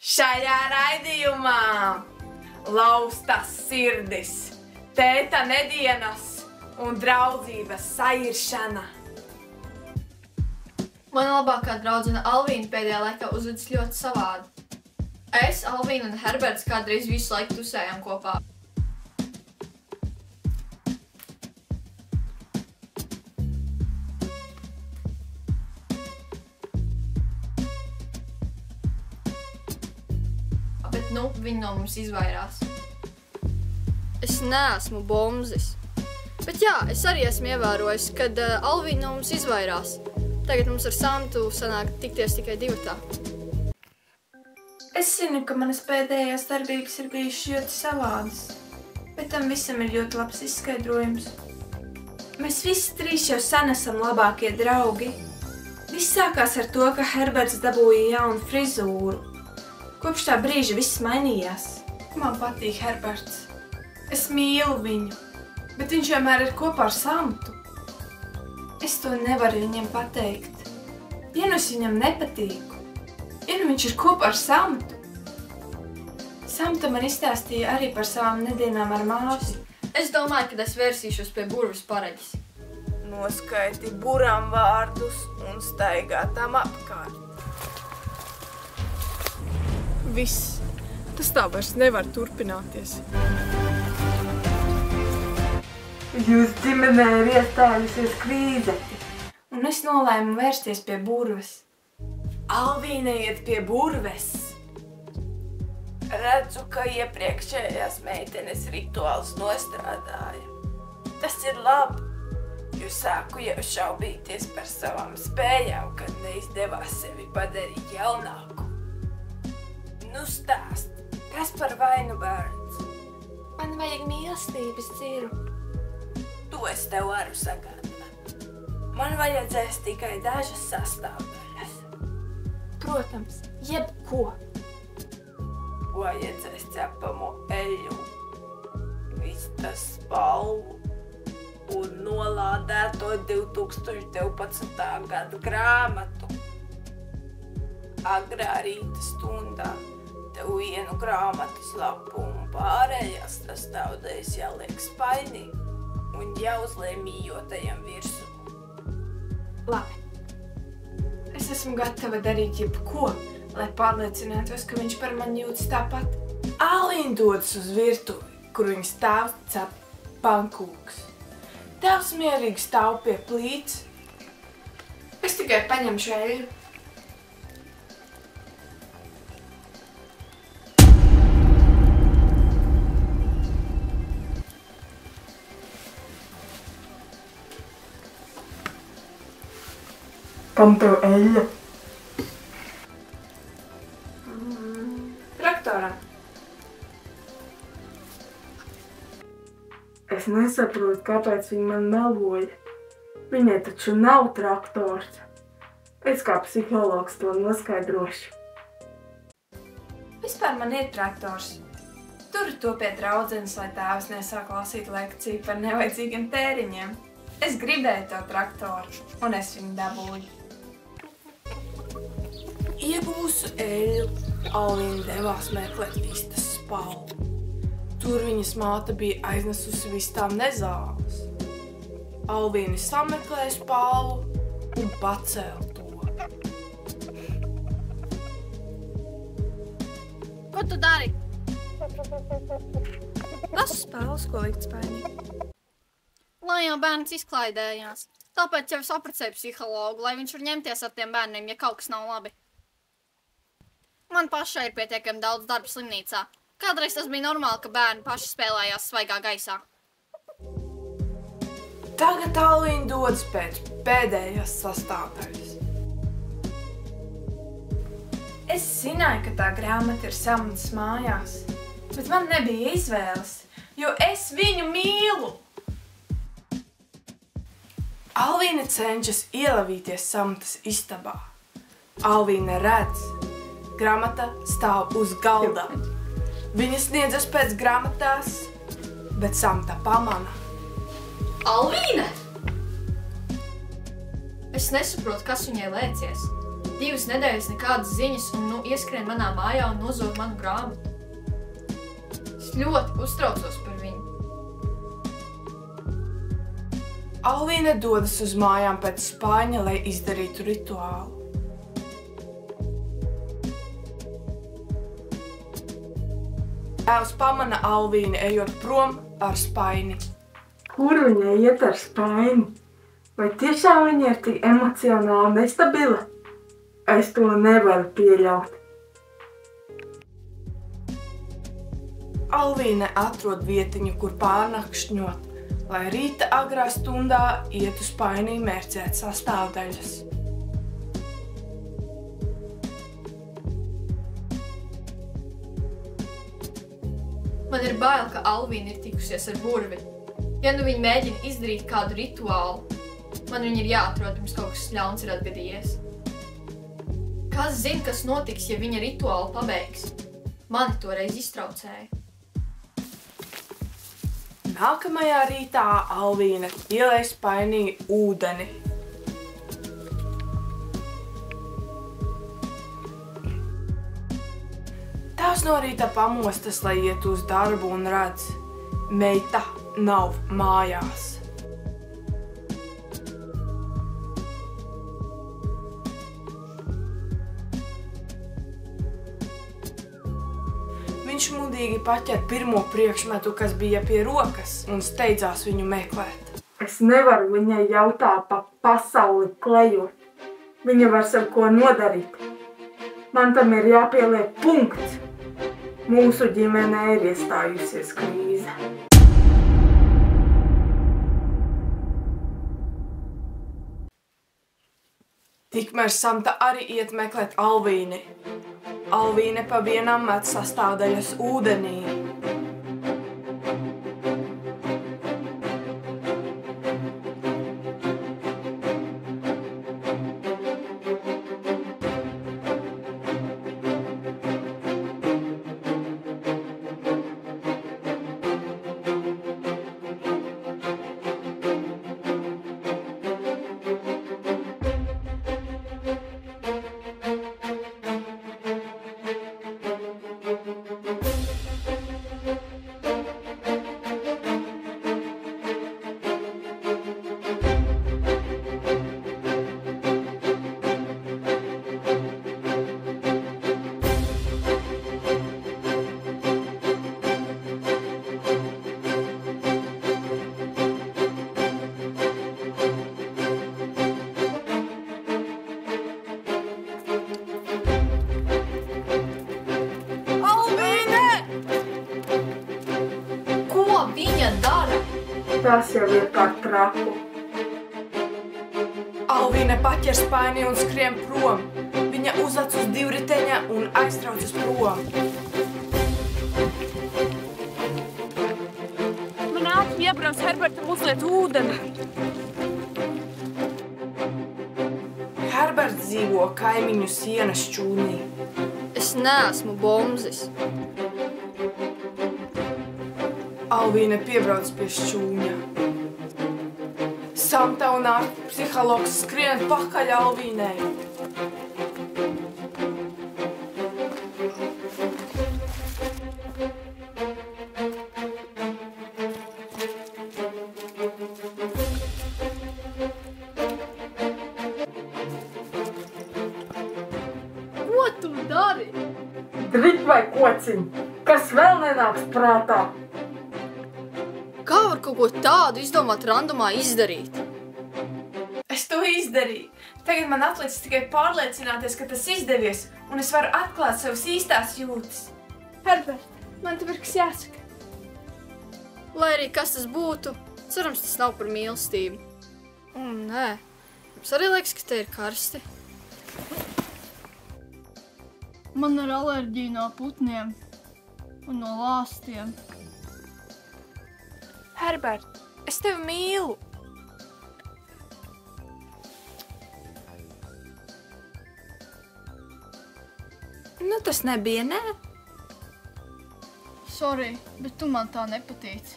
Šajā raidījumā laustas sirdis, tēta nedienas un draudzības sairšana. Mana labākā draudzene Alvīna pēdējā laikā uzvedas ļoti savādi. Es, Alvīna un Herberts kādreiz visu laiku tusējām kopā. Bet nu, viņi no mums izvairās. Es neesmu bombzis. Bet jā, es arī esmu ievērojis, kad Alvīna no mums izvairās. Tagad mums ar Samtu sanāk tikties tikai divatā. Es zinu, ka manas pēdējās darbības ir bijušas ļoti savādas, bet tam visam ir ļoti labs izskaidrojums. Mēs visi trīs jau sen esam labākie draugi. Viss sākās ar to, ka Herberts dabūja jaunu frizūru. Kopš tā brīža viss mainījās. Man patīk Herberts. Es mīlu viņu, bet viņš vienmēr ir kopā ar Samtu. Es to nevaru viņam pateikt. Ja nu es viņam nepatīku, ja nu viņš ir kopā ar Samtu. Samta man izstāstīja arī par savām nedienām ar māti. Es domāju, ka es vērsīšos pie burvis pareģis. Noskaiti buram vārdus un staigā tam apkārt. Viss. Tas tā vairs nevar turpināties. Jūs ģimenē ir iestājusies krīze. Un es nolēmu vērsties pie burves. Alvīna iet pie burves. Redzu, ka iepriekšējās meitenes rituāls nostrādāja. Tas ir labi, jo sāku jau šaubīties par savām spējām, kad neizdevās sevi padarīt jaunāku. Nu stāst, kas par vainu bērns? Man vajag mīlestības dziru. To es tev varu sagādāt. Man vajadzēs tikai dažas sastāvdaļas. Protams, jebko. Vajadzēs cepamo eļu, vistas spalvu un nolādēto 2012. gada grāmatu. Agrā rīta stundā tev vienu grāmatas lapu un pārējās sastāvdaļas jāliek spainī un jāuzliek mījotajam virsū. Labi. Es esmu gatava darīt jebko, lai pārliecinātos, ka viņš par mani jūtas tāpat. Alīna dodas uz virtuvi, kur viņas tēvs cep pankūks. Tēvs mierīgi stāv pie plīts. Es tikai paņemšu eļu. Kam tev eļļa? Traktorā. Es nesaprotu, kāpēc viņi man meloja. Viņai taču nav traktors. Es kā psihologs to noskaidrošu. Vispār man ir traktors. Turu to pie draudzenes, lai tēvs nesāk lasīt lekciju par nevajadzīgiem tēriņiem. Es gribēju to traktoru, un es viņu dabūju. Iegūsu eļu, Alvīna devās meklēt vistas spalvu. Tur viņas māte bija aiznesusi vistām nezāles. Alvīna sameklēja spalvu un pacēla to. Ko tu dari? Lasu spēles, ko likt spainī. Lai jau bērns izklaidējās. Tāpēc jau es apprecēju psihologu, lai viņš var ņemties ar tiem bērniem, ja kaut kas nav labi. Man pašai ir pietiekami daudz darba slimnīcā. Kādreiz tas bija normāli, ka bērni paši spēlējās svaigā gaisā. Tagad Alvīna dodas pēc pēdējās sastāvdaļas. Es zināju, ka tā grāmata ir Samtas mājās, bet man nebija izvēles, jo es viņu mīlu. Alvīna cenšas ielavīties Samtas istabā. Alvīna redz. Grāmata stāv uz galda. Viņa sniedzas pēc grāmatās, bet Samta pamana. Alvīne! Es nesaprotu, kas viņai lēcies. 2 nedēļas nekādas ziņas un nu ieskrien manā mājā un nozog manu grāmatu. Es ļoti uztraucos par viņu. Alvīne dodas uz mājām pēc spaiņa, lai izdarītu rituālu. Tēvs pamana Alvīni ejot prom ar spaini. Kur viņa iet ar spaini? Vai tiešām viņa ir tik emocionāli nestabila? Es to nevaru pieļaut. Alvīne atrod vietiņu, kur pārnakšņot, lai rīta agrā stundā iet uz spainī mērcēt sastāvdaļas. Man ir bail, ka Alvīna ir tikusies ar burvi. Ja nu viņa mēģina izdarīt kādu rituālu, man viņa ir jāatrod, pirms kaut kas ļauns ir atgadījies. Kas zina, kas notiks, ja viņa rituālu pabeigs? Mani toreiz iztraucēja. Nākamajā rītā Alvīne ielej spainī ūdeni. Tēvs no rīta pamostas, lai iet uz darbu un redz, meita nav mājās. Viņš mudīgi paķer pirmo priekšmetu, kas bija pie rokas, un steidzās viņu meklēt. Es nevaru viņai jautāt pa pasauli klejot. Viņa var sev ko nodarīt. Man tam ir jāpieliek punkts. Mūsu ģimenē ir iestājusies krīze. Tikmēr Samta arī iet meklēt Alvīni. Alvīne pa vienam met sastāvdaļas ūdenī. Tas jau ir par traku. Alvīne paķer spaini un skrien prom. Viņa uzlec uz divriteņa un aiztraucas prom. Man ātri iebrauc Herbertam uzliet ūdeni. Herberts dzīvo kaimiņu sienas šķūnī. Es neesmu bomzis. Alvīne piebrauc pie šķūņa. Samta un psihologs skrien pakaļ Alvīnei. Ko tu dari? Drit vai kociņ, kas vēl nenāks prātā? Kā var kaut ko tādu izdomāt randomā izdarīt? Es to izdarīju. Tagad man atlicis tikai pārliecināties, ka tas izdevies, un es varu atklāt savas īstās jūtas. Herbert, man tev ir kas jāsaka. Lai arī kas tas būtu, cerams, tas nav par mīlestību. Nē, jums arī liekas, ka te ir karsti. Man ir alerģija no putniem un no lāstiem. Herbert, es tevi mīlu. Nu, tas nebija, nē? Sorry, bet tu man tā nepatīc.